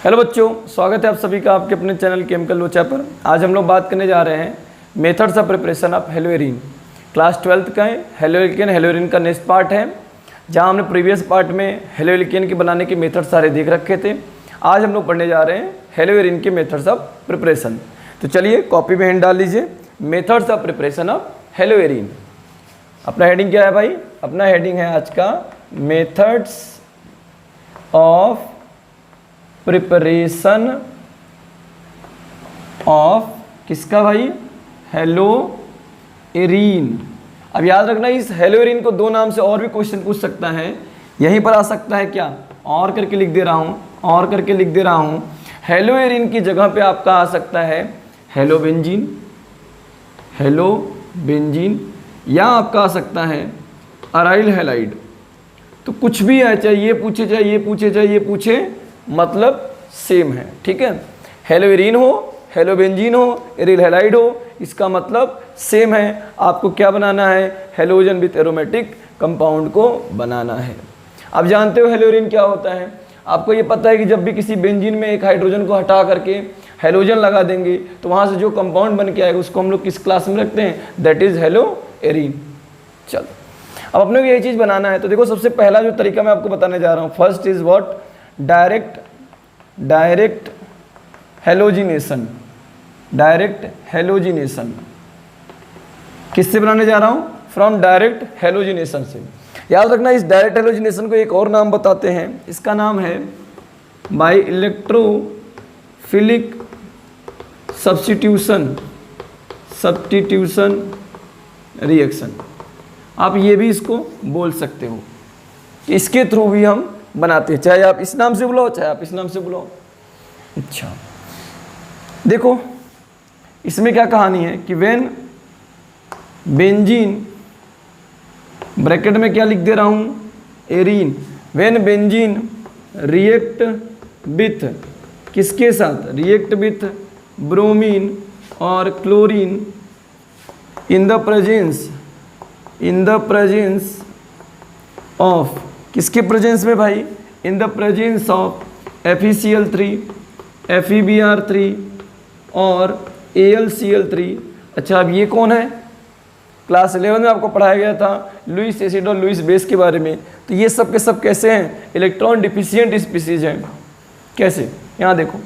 Hello बच्चों, स्वागत है आप सभी का आपके अपने चैनल केमिकल लोचा पर। आज हम लोग बात करने जा रहे हैं methods of preparation of haloarene. Class 12th का हेलोइरिन का नेक्स्ट पार्ट है, जहां हमने प्रीवियस पार्ट में हेलोइरिन के बनाने के मेथड सारे देख रखे थे। आज हम लोग पढ़ने जा रहे हैं हेलोइरिन के मेथड्स ऑफ प्रिपरेशन। तो चलिए कॉपी में हेड डाल लीजिए, मेथड्स ऑफ प्रिपरेशन ऑफ हेलोइरिन। अपना हेडिंग क्या है भाई? अपना हेडिंग है आज का मेथड्स ऑफ प्रिपरेशन ऑफ किसका भाई? हेलोइरिन। अब याद रखना, इस हेलोइरिन को दो नाम से और भी क्वेश्चन पूछ सकता है। यहीं पर आ सकता है क्या? और करके लिख दे रहा हूं, और करके लिख दे रहा हूं। हेलोइरिन की जगह पे आपका आ सकता है हेलोबेंजीन, हेलोबेंजीन, या आपका आ सकता है अराइल हैलाइड। तो कुछ भी है, चाहे ये पूछे चाहे ये पूछे चाहे ये पूछे, मतलब सेम है। ठीक है, हेलोइरिन हो, हेलोबेंजीन हो, एरिल हैलाइड हो, इसका मतलब सेम है। आपको क्या बनाना है? हेलोजन विथ एरोमेटिक कंपाउंड को बनाना है। आप जानते हो हेलोइरिन क्या होता है? आपको ये पता है कि जब भी किसी बेंजीन में एक हाइड्रोजन को हटा करके हेलोजन लगा देंगे तो वहाँ से जो कंपाउंड बन के आएगा उसको हम लोग किस क्लास में रखते हैं? That is haloarene. चलो, अब अपने को यही चीज़ बनाना है। तो देखो, सबसे पहला जो तरीका मैं आपको बताने जा रहा हूँ, first is what? Direct halogenation. Direct halogenation किससे बनाने जा रहा हूं? फ्रॉम डायरेक्ट हेलोजिनेशन से। याद रखना, इस डायरेक्ट हेलोजिनेशन को एक और नाम बताते हैं, इसका नाम है बाय इलेक्ट्रोफिलिक सब्स्टिट्यूशन रिएक्शन। आप ये भी इसको बोल सकते हो। इसके थ्रू भी हम बनाते हैं, चाहे आप इस नाम से बुलाओ चाहे आप इस नाम से बुलाओ। अच्छा, देखो इसमें क्या कहानी है कि व्हेन बेंजीन, ब्रैकेट में क्या लिख दे रहा हूं? Arene. When benzene react with किसके साथ? रिएक्ट विथ ब्रोमीन और chlorine in the presence of, किसके प्रेजेंस में भाई? In the presence of FeCl3, FeBr3 और AlCl3। अच्छा, अब ये कौन है? क्लास 11 में आपको पढ़ाया गया था लुईस एसिड और लुईस बेस के बारे में। तो ये सब के सब कैसे हैं? इलेक्ट्रॉन डिफिशिएंट स्पीसीज हैं। कैसे? यहाँ देखो,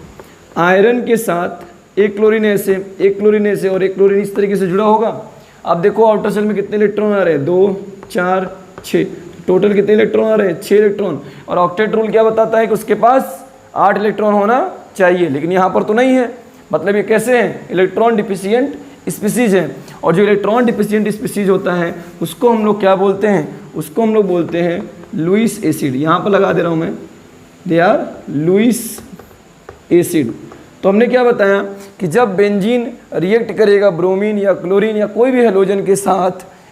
आयरन के साथ एक क्लोरीन ऐसे, एक क्लोरीन ऐसे और एक क्लोरीन इस तरीके से जुड़ा होगा। आप देखो आउटर सेल में कितने इलेक्ट्रॉन आ रहे हैं? 2, 4, 6। टोटल कितने इलेक्ट्रॉन आ रहे हैं? 6 इलेक्ट्रॉन। और ऑक्टेट रूल क्या बताता है कि उसके पास 8 इलेक्ट्रॉन होना चाहिए, लेकिन यहाँ पर तो नहीं है। मतलब ये कैसे हैं? इलेक्ट्रॉन डिफिशिएंट स्पीसीज है। और जो इलेक्ट्रॉन डिफिशिएंट स्पीसीज होता है उसको हम लोग क्या बोलते हैं? उसको हम लोग बोलते हैं लुईस एसिड। यहाँ पर लगा दे रहा हूँ मैं, दे आर लुईस एसिड। तो हमने क्या बताया कि जब बेंजीन रिएक्ट करेगा ब्रोमीन या क्लोरीन या कोई भी हेलोजन के साथ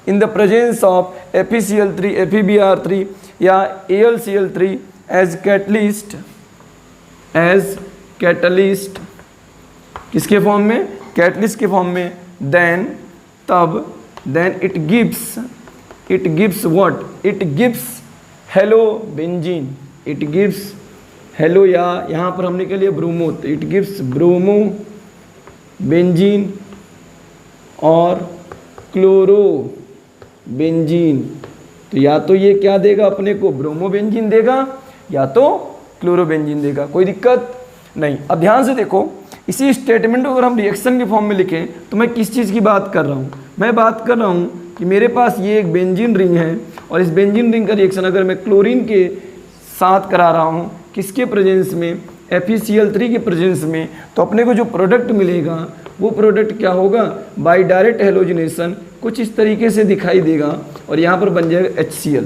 in the presence of FeCl3, FeBr3 या AlCl3 एज कैटलिस्ट, किसके फॉर्म में? कैटलिस्ट के फॉर्म में। Then it gives what? It gives halobenzene. It gives halo, या यहाँ पर हमने क्या लिया? ब्रोमो। तो इट गिव्स ब्रोमोबेंजीन और क्लोरोबेंजीन। तो या तो ये क्या देगा अपने को? ब्रोमोबेंजीन देगा या तो क्लोरोबेंजीन देगा। कोई दिक्कत नहीं। अब ध्यान से देखो, इसी स्टेटमेंट को अगर हम रिएक्शन के फॉर्म में लिखें तो मैं किस चीज़ की बात कर रहा हूँ? मैं बात कर रहा हूँ कि मेरे पास ये एक बेंजीन रिंग है और इस बेंजीन रिंग का रिएक्शन अगर मैं क्लोरीन के साथ करा रहा हूँ, किसके प्रेजेंस में? FeCl3 के प्रेजेंस में, तो अपने को जो प्रोडक्ट मिलेगा वो प्रोडक्ट क्या होगा? बाय डायरेक्ट हेलोजिनेशन कुछ इस तरीके से दिखाई देगा और यहाँ पर बन जाएगा HCl।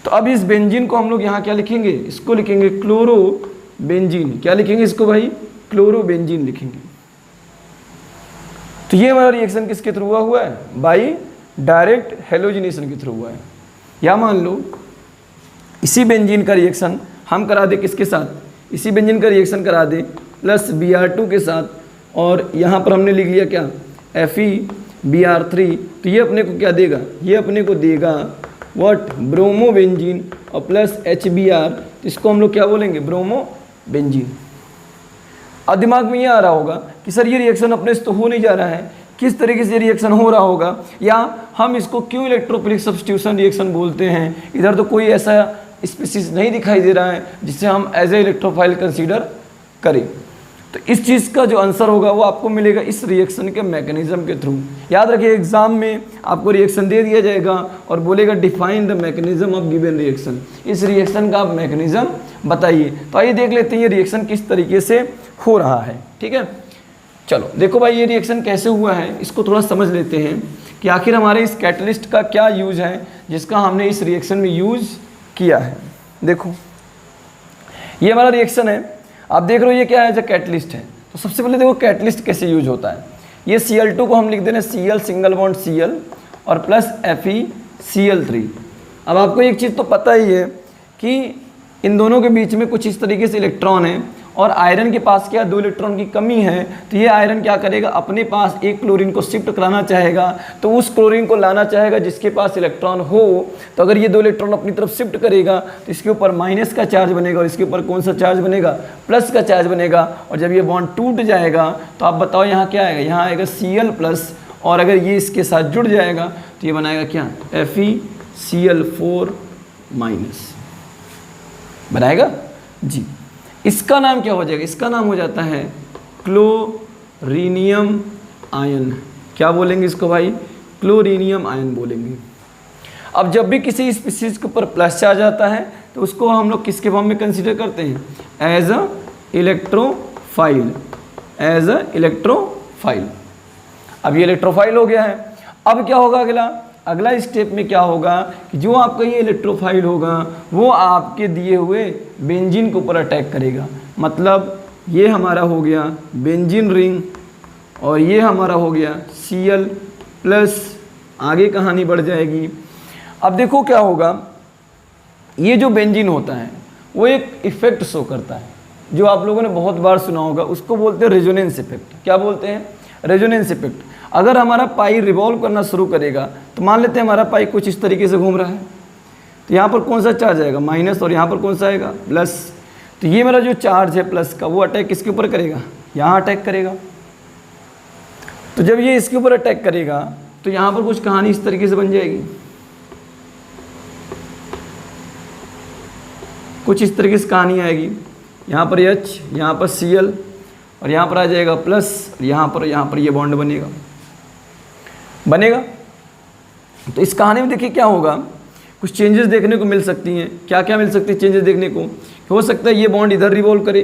तो अब इस बेंजीन को हम लोग यहाँ क्या लिखेंगे? इसको लिखेंगे क्लोरोबेंजीन। क्या लिखेंगे इसको भाई? क्लोरोबेंजीन लिखेंगे। तो ये हमारा रिएक्शन किसके थ्रू हुआ है? बाय डायरेक्ट हेलोजिनेशन के थ्रू हुआ है। या मान लो इसी बेंजीन का रिएक्शन हम करा दे किसके साथ? इसी बेंजीन का रिएक्शन करा दे प्लस Br2 के साथ, और यहाँ पर हमने लिख लिया क्या? FeBr3। तो ये अपने को क्या देगा? ये अपने को देगा व्हाट? ब्रोमोबेंजीन और प्लस HBr। तो इसको हम लोग क्या बोलेंगे? Bromo benzene. अब दिमाग में ये आ रहा होगा कि सर ये रिएक्शन अपने से तो हो नहीं जा रहा है, किस तरीके से रिएक्शन हो रहा होगा, या हम इसको क्यों इलेक्ट्रोफिलिक सब्स्टिट्यूशन रिएक्शन बोलते हैं, इधर तो कोई ऐसा स्पीसीज नहीं दिखाई दे रहा है जिसे हम एज ए इलेक्ट्रोफाइल कंसीडर करें। तो इस चीज़ का जो आंसर होगा वो आपको मिलेगा इस रिएक्शन के मैकेनिज्म के थ्रू। याद रखिए एग्जाम में आपको रिएक्शन दे दिया जाएगा और बोलेगा define the mechanism of given reaction, इस रिएक्शन का आप मैकेनिज्म बताइए। तो आइए देख लेते हैं ये रिएक्शन किस तरीके से हो रहा है। ठीक है, चलो देखो भाई ये रिएक्शन कैसे हुआ है इसको थोड़ा समझ लेते हैं कि आखिर हमारे इस कैटलिस्ट का क्या यूज है जिसका हमने इस रिएक्शन में यूज किया है। देखो ये हमारा रिएक्शन है, आप देख रहे हो ये क्या है, जो कैटलिस्ट है। तो सबसे पहले देखो कैटलिस्ट कैसे यूज होता है। ये Cl2 को हम लिख देना Cl सिंगल बॉन्ड Cl और प्लस FeCl3। अब आपको एक चीज़ तो पता ही है कि इन दोनों के बीच में कुछ इस तरीके से इलेक्ट्रॉन है और आयरन के पास क्या 2 इलेक्ट्रॉन की कमी है, तो ये आयरन क्या करेगा अपने पास एक क्लोरीन को शिफ्ट कराना चाहेगा, तो उस क्लोरीन को लाना चाहेगा जिसके पास इलेक्ट्रॉन हो। तो अगर ये 2 इलेक्ट्रॉन अपनी तरफ शिफ्ट करेगा तो इसके ऊपर माइनस का चार्ज बनेगा और इसके ऊपर कौन सा चार्ज बनेगा, प्लस का चार्ज बनेगा। और जब ये बॉन्ड टूट जाएगा तो आप बताओ यहाँ क्या आएगा, यहाँ आएगा Cl प्लस, और अगर ये इसके साथ जुड़ जाएगा तो ये बनाएगा क्या, FeCl4 माइनस बनाएगा जी। इसका नाम क्या हो जाएगा, इसका नाम हो जाता है क्लोरीनियम आयन। क्या बोलेंगे इसको भाई, क्लोरीनियम आयन बोलेंगे। अब जब भी किसी स्पीसीज के ऊपर प्लस चार्ज आता है तो उसको हम लोग किसके फॉर्म में कंसीडर करते हैं, as a electrophile, as a electrophile. अब ये इलेक्ट्रोफाइल हो गया है। अब क्या होगा अगला स्टेप में क्या होगा कि जो आपका ये इलेक्ट्रोफाइल होगा वो आपके दिए हुए बेंजीन के ऊपर अटैक करेगा। मतलब ये हमारा हो गया बेंजीन रिंग और ये हमारा हो गया Cl प्लस, आगे कहानी बढ़ जाएगी। अब देखो क्या होगा, ये जो बेंजीन होता है वो एक इफेक्ट शो करता है जो आप लोगों ने बहुत बार सुना होगा, उसको बोलते हैं रेजोनेंस इफेक्ट। क्या बोलते हैं, रेजोनेंस इफेक्ट। अगर हमारा पाई रिवॉल्व करना शुरू करेगा तो मान लेते हैं हमारा पाई कुछ इस तरीके से घूम रहा है, तो यहाँ पर कौन सा चार्ज आएगा, माइनस, और यहाँ पर कौन सा आएगा, प्लस। तो ये मेरा जो चार्ज है प्लस का वो अटैक किसके ऊपर करेगा, यहाँ अटैक करेगा। तो जब ये इसके ऊपर अटैक करेगा तो यहाँ पर कुछ कहानी इस तरीके से बन जाएगी, कुछ इस तरीके से कहानी आएगी। यहाँ पर H, यहाँ पर Cl और यहाँ पर आ जाएगा प्लस, यहाँ पर ये बॉन्ड बनेगा। तो इस कहानी में देखिए क्या होगा, कुछ चेंजेस देखने को मिल सकती हैं। क्या क्या मिल सकती है चेंजेस देखने को, हो सकता है ये बॉन्ड इधर रिवॉल्व करे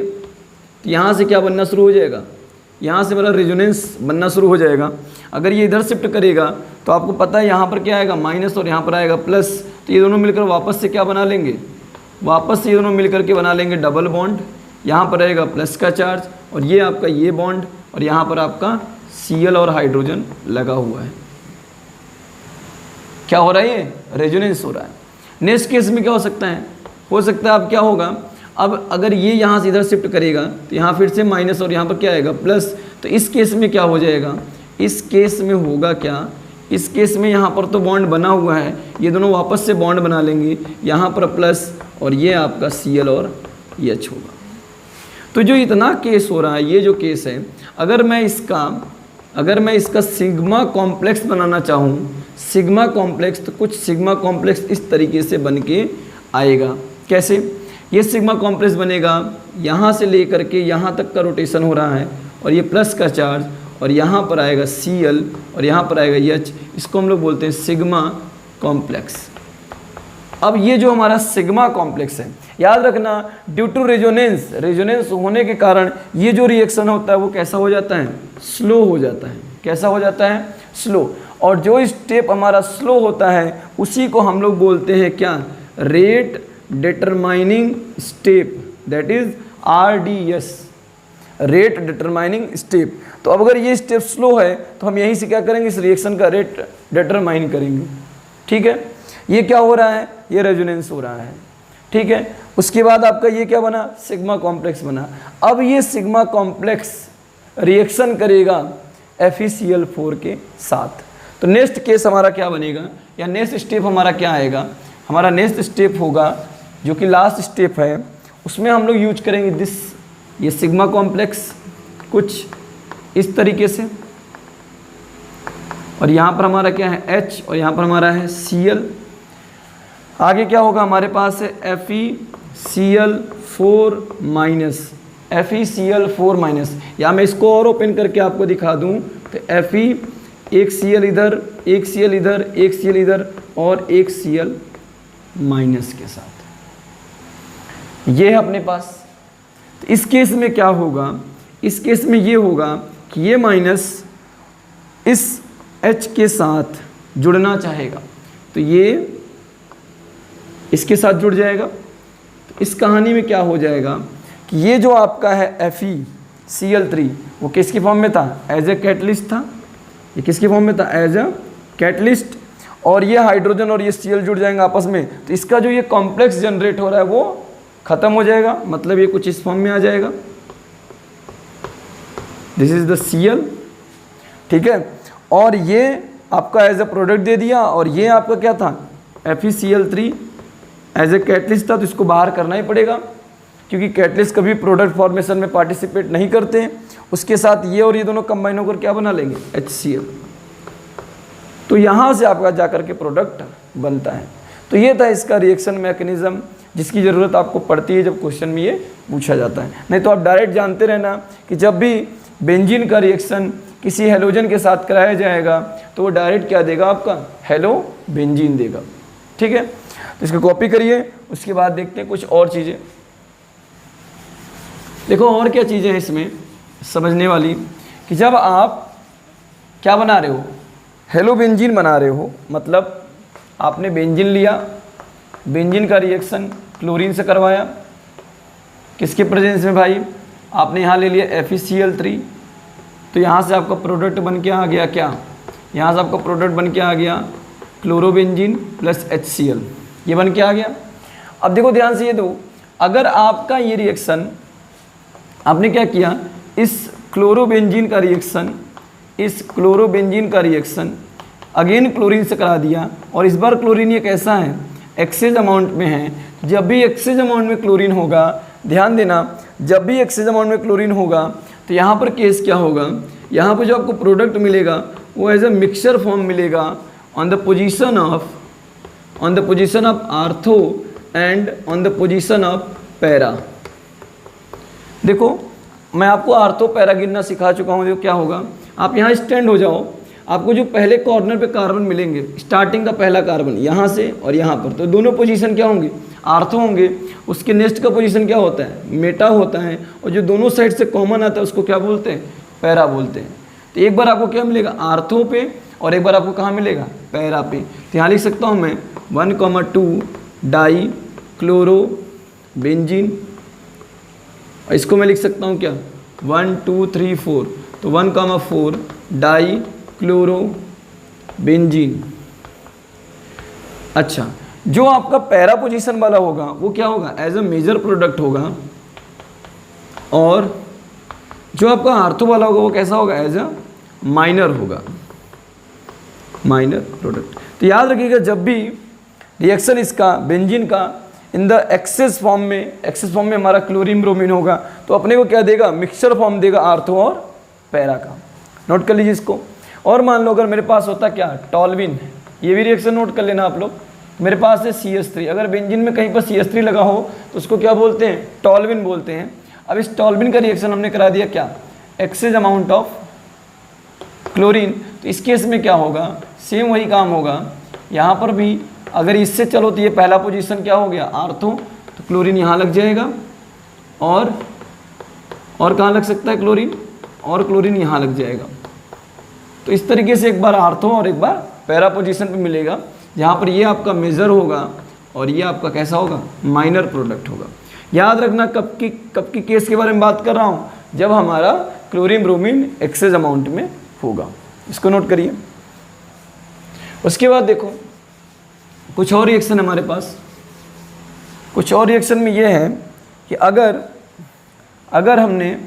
तो यहाँ से क्या बनना शुरू हो जाएगा, यहाँ से मेरा रेजोनेंस बनना शुरू हो जाएगा। अगर ये इधर शिफ्ट करेगा तो आपको पता है यहाँ पर क्या आएगा, माइनस, और यहाँ पर आएगा प्लस। तो ये दोनों मिलकर वापस से क्या बना लेंगे, वापस से ये दोनों मिलकर के बना लेंगे डबल बॉन्ड। यहाँ पर रहेगा प्लस का चार्ज और ये आपका ये बॉन्ड, और यहाँ पर आपका Cl और हाइड्रोजन लगा हुआ है। क्या हो रहा है, ये रेजोनेंस हो रहा है। नेक्स्ट केस में क्या हो सकता है, अब क्या होगा, अब अगर ये यहाँ से इधर शिफ्ट करेगा तो यहाँ फिर से माइनस और यहाँ पर क्या आएगा, प्लस। तो इस केस में क्या हो जाएगा, इस केस में होगा क्या, इस केस में यहाँ पर तो बॉन्ड बना हुआ है, ये दोनों वापस से बॉन्ड बना लेंगे, यहाँ पर प्लस और ये आपका Cl और H होगा। तो जो इतना केस हो रहा है, ये जो केस है, अगर मैं इसका सिग्मा कॉम्प्लेक्स बनाना चाहूँ, सिग्मा कॉम्प्लेक्स, तो कुछ सिग्मा कॉम्प्लेक्स इस तरीके से बन के आएगा। कैसे, ये सिग्मा कॉम्प्लेक्स बनेगा, यहाँ से लेकर के यहाँ तक का रोटेशन हो रहा है और ये प्लस का चार्ज, और यहाँ पर आएगा Cl और यहाँ पर आएगा H, इसको हम लोग बोलते हैं सिग्मा कॉम्प्लेक्स। अब ये जो हमारा सिग्मा कॉम्प्लेक्स है, याद रखना ड्यू टू रेजोनेंस होने के कारण ये जो रिएक्शन होता है वो कैसा हो जाता है, स्लो हो जाता है। कैसा हो जाता है, स्लो। और जो स्टेप हमारा स्लो होता है उसी को हम लोग बोलते हैं क्या, rate determining step, that is RDS, rate determining step. तो अब अगर ये स्टेप स्लो है तो हम यहीं से क्या करेंगे, इस रिएक्शन का रेट डिटरमाइन करेंगे। ठीक है, ये क्या हो रहा है, ये रेजोनेंस हो रहा है। ठीक है, उसके बाद आपका ये क्या बना, सिग्मा कॉम्प्लेक्स बना। अब ये सिग्मा कॉम्प्लेक्स रिएक्शन करेगा FeCl4 के साथ। तो नेक्स्ट केस हमारा क्या बनेगा, या नेक्स्ट स्टेप हमारा क्या आएगा, हमारा नेक्स्ट स्टेप होगा जो कि लास्ट स्टेप है, उसमें हम लोग यूज करेंगे दिस ये सिग्मा कॉम्प्लेक्स कुछ इस तरीके से, और यहाँ पर हमारा क्या है H और यहाँ पर हमारा है Cl। आगे क्या होगा हमारे पास है FeCl4 माइनस, FeCl4 माइनस। या मैं इसको और ओपन करके आपको दिखा दूँ तो Fe, एक Cl इधर, एक Cl इधर, एक Cl इधर और एक Cl माइनस के साथ, ये है अपने पास। तो इस केस में क्या होगा, इस केस में ये होगा कि ये माइनस इस H के साथ जुड़ना चाहेगा तो ये इसके साथ जुड़ जाएगा। तो इस कहानी में क्या हो जाएगा कि ये जो आपका है FeCl3 वो किसकी फॉर्म में था, एज ए कैटलिस्ट था। ये किसकी फॉर्म में था, एज अ कैटलिस्ट। और ये हाइड्रोजन और ये Cl जुड़ जाएंगे आपस में, तो इसका जो ये कॉम्प्लेक्स जनरेट हो रहा है वो खत्म हो जाएगा, मतलब ये कुछ इस फॉर्म में आ जाएगा। दिस इज द Cl, ठीक है। और ये आपका एज अ प्रोडक्ट दे दिया, और ये आपका क्या था FeCl3 एज ए कैटलिस्ट था, तो इसको बाहर करना ही पड़ेगा क्योंकि कैटलिस्ट कभी प्रोडक्ट फॉर्मेशन में पार्टिसिपेट नहीं करते हैं। उसके साथ ये और ये दोनों कंबाइन होकर क्या बना लेंगे, HCl। तो यहाँ से आपका जाकर के प्रोडक्ट बनता है। तो ये था इसका रिएक्शन मैकेनिज्म, जिसकी ज़रूरत आपको पड़ती है जब क्वेश्चन में ये पूछा जाता है। नहीं तो आप डायरेक्ट जानते रहना कि जब भी बेंजीन का रिएक्शन किसी हेलोजन के साथ कराया जाएगा तो वो डायरेक्ट क्या देगा, आपका हेलो बेंजीन देगा, ठीक है। तो इसको कॉपी करिए। उसके बाद देखते हैं कुछ और चीज़ें। देखो और क्या चीज़ें हैं इसमें समझने वाली, कि जब आप क्या बना रहे हो, हेलो बेंजीन बना रहे हो, मतलब आपने बेंजीन लिया, बेंजीन का रिएक्शन क्लोरीन से करवाया, किसके प्रेजेंस में भाई, आपने यहाँ ले लिया FeCl3, तो यहाँ से आपका प्रोडक्ट बन के आ गया क्या, यहाँ से आपका प्रोडक्ट बन के आ गया क्लोरोबेंजीन प्लस HCl, ये बन के आ गया। अब देखो ध्यान से ये दो, अगर आपका ये रिएक्शन आपने क्या किया, इस क्लोरोबेंजीन का रिएक्शन, इस क्लोरोबेंजीन का रिएक्शन अगेन क्लोरीन से करा दिया, और इस बार क्लोरीन ये कैसा है, एक्सेस अमाउंट में है। जब भी एक्सेस अमाउंट में क्लोरीन होगा, ध्यान देना, जब भी एक्सेस अमाउंट में क्लोरीन होगा तो यहाँ पर केस क्या होगा, यहाँ पर जो आपको प्रोडक्ट मिलेगा वो एज अ मिक्सचर फॉर्म मिलेगा on the position of ortho and on the position of para. देखो मैं आपको आर्थो पैरा गिनना सिखा चुका हूँ। देखो क्या होगा, आप यहाँ स्टैंड हो जाओ, आपको जो पहले कॉर्नर पे कार्बन मिलेंगे, स्टार्टिंग का पहला कार्बन यहाँ से और यहाँ पर, तो दोनों पोजीशन क्या होंगे, आर्थो होंगे। उसके नेक्स्ट का पोजीशन क्या होता है, मेटा होता है, और जो दोनों साइड से कॉमन आता है उसको क्या बोलते हैं, पैरा बोलते हैं। तो एक बार आपको क्या मिलेगा, आर्थो पे, और एक बार आपको कहाँ मिलेगा, पैरा पे। तो यहाँ लिख सकता हूँ मैं 1,2 डाई क्लोरो बेंजीन, और इसको मैं लिख सकता हूँ क्या 1 2 3 4, तो 1,4 डाई क्लोरो बेंजीन। अच्छा, जो आपका पैरा पोजीशन वाला होगा वो क्या होगा, एज अ मेजर प्रोडक्ट होगा, और जो आपका आर्थो वाला होगा वो कैसा होगा, एज अ माइनर होगा, माइनर प्रोडक्ट। तो याद रखिएगा जब भी रिएक्शन इसका बेंजीन का इन द एक्सेस फॉर्म में हमारा क्लोरीन ब्रोमीन होगा, तो अपने को क्या देगा, मिक्सचर फॉर्म देगा आर्थो और पैरा का। नोट कर लीजिए इसको। और मान लो अगर मेरे पास होता क्या, टॉल्विन, ये भी रिएक्शन नोट कर लेना आप लोग। मेरे पास है CH3, अगर बेंजीन में कहीं पर CH3 लगा हो तो उसको क्या बोलते हैं, टॉल्विन बोलते हैं। अब इस टॉल्विन का रिएक्शन हमने करा दिया क्या, एक्सेस अमाउंट ऑफ क्लोरीन, तो इस केस में क्या होगा, सेम वही काम होगा। यहाँ पर भी अगर इससे चलो तो ये पहला पोजीशन क्या हो गया, आर्थो, तो क्लोरीन यहाँ लग जाएगा, और कहाँ लग सकता है क्लोरीन, और क्लोरीन यहाँ लग जाएगा। तो इस तरीके से एक बार आर्थो और एक बार पैरा पोजीशन पे मिलेगा, जहाँ पर ये आपका मेजर होगा और ये आपका कैसा होगा, माइनर प्रोडक्ट होगा। याद रखना कब की केस के बारे में बात कर रहा हूँ, जब हमारा क्लोरीन ब्रोमीन एक्सेस अमाउंट में होगा। इसको नोट करिए। उसके बाद देखो कुछ और रिएक्शन हमारे पास, कुछ और रिएक्शन में ये है कि अगर हमने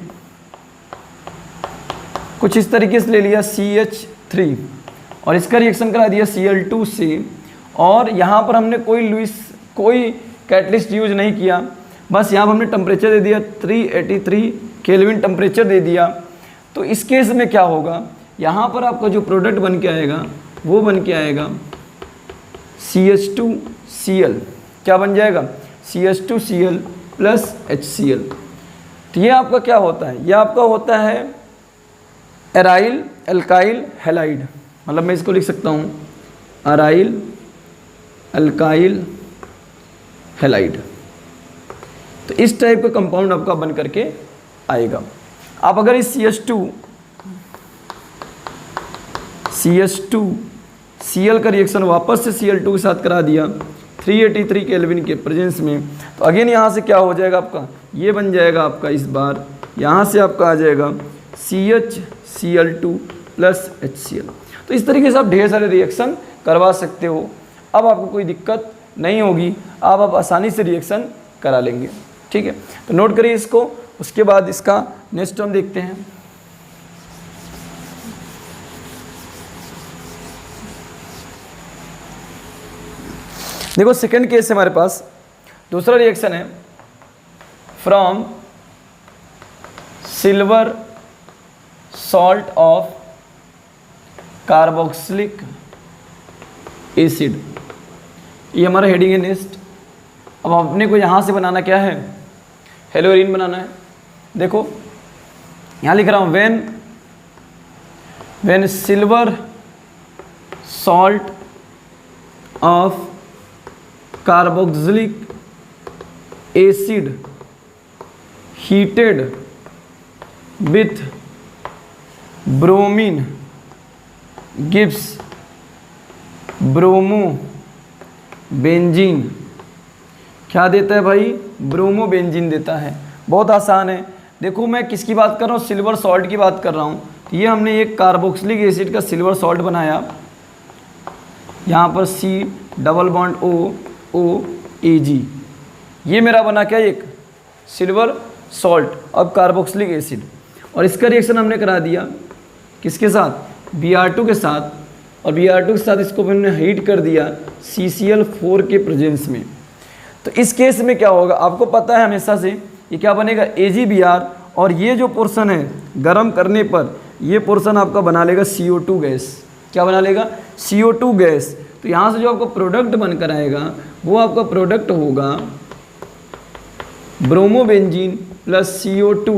कुछ इस तरीके से ले लिया CH3 और इसका रिएक्शन करा दिया Cl2 से, और यहाँ पर हमने कोई कैटलिस्ट यूज नहीं किया, बस यहाँ पर हमने टेम्परेचर दे दिया 383 केल्विन टेम्परेचर दे दिया। तो इस केस में क्या होगा, यहाँ पर आपका जो प्रोडक्ट बन के आएगा वो बन के आएगा CH2Cl। क्या बन जाएगा, CH2Cl प्लस HCl। तो ये आपका क्या होता है, ये आपका होता है एराइल अल्काइल हैलाइड। मतलब मैं इसको लिख सकता हूँ अराइल अल्काइल हैलाइड। तो इस टाइप का कंपाउंड आपका बन करके आएगा। आप अगर इस CH2Cl का रिएक्शन वापस से Cl2 के साथ करा दिया 383 केल्विन के प्रेजेंस में, तो अगेन यहाँ से क्या हो जाएगा आपका, ये बन जाएगा आपका इस बार यहाँ से आपका आ जाएगा CHCl2 प्लस HCl। तो इस तरीके से आप ढेर सारे रिएक्शन करवा सकते हो। अब आपको कोई दिक्कत नहीं होगी, आप आसानी से रिएक्शन करा लेंगे। ठीक है, तो नोट करिए इसको। उसके बाद इसका नेक्स्ट हम देखते हैं। देखो सेकंड केस है हमारे पास, दूसरा रिएक्शन है from silver salt of carboxylic acid. ये हमारा हेडिंग है नेक्स्ट। अब अपने को यहाँ से बनाना क्या है, हेलोरीन बनाना है। देखो यहाँ लिख रहा हूँ when silver salt of carboxylic acid heated with bromine gives bromobenzene. क्या देता है भाई, ब्रोमोबेंजीन देता है। बहुत आसान है। देखो मैं किसकी बात कर रहा हूँ, सिल्वर सॉल्ट की बात कर रहा हूँ। तो ये हमने एक कार्बोक्सिलिक एसिड का सिल्वर सॉल्ट बनाया, यहाँ पर C≡OOAG। ये मेरा बना क्या, एक सिल्वर सॉल्ट और कार्बोक्सिलिक एसिड। और इसका रिएक्शन हमने करा दिया किसके साथ, Br2 के साथ। और Br2 के साथ इसको हमने हीट कर दिया CCl4 के प्रेजेंस में। तो इस केस में क्या होगा, आपको पता है हमेशा से ये क्या बनेगा AgBr, और ये जो पोर्शन है गर्म करने पर ये पोर्शन आपका बना लेगा CO2 गैस। क्या बना लेगा, CO2 गैस। तो यहाँ से जो आपका प्रोडक्ट बनकर आएगा वो आपका प्रोडक्ट होगा ब्रोमोबेंजीन प्लस CO2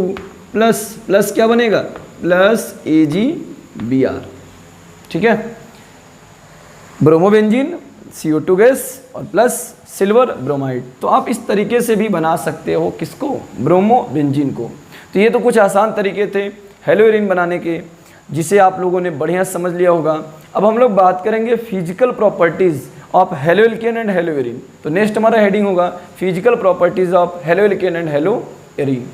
प्लस क्या बनेगा, प्लस AgBr। ठीक है, ब्रोमोबेंजीन CO2 गैस और प्लस सिल्वर ब्रोमाइड। तो आप इस तरीके से भी बना सकते हो किसको, ब्रोमोबेंजीन को। तो ये तो कुछ आसान तरीके थे हेलोरीन बनाने के, जिसे आप लोगों ने बढ़िया समझ लिया होगा। अब हम लोग बात करेंगे physical properties of haloalkane and haloarene. तो नेक्स्ट हमारा हेडिंग होगा physical properties of haloalkane and haloarene.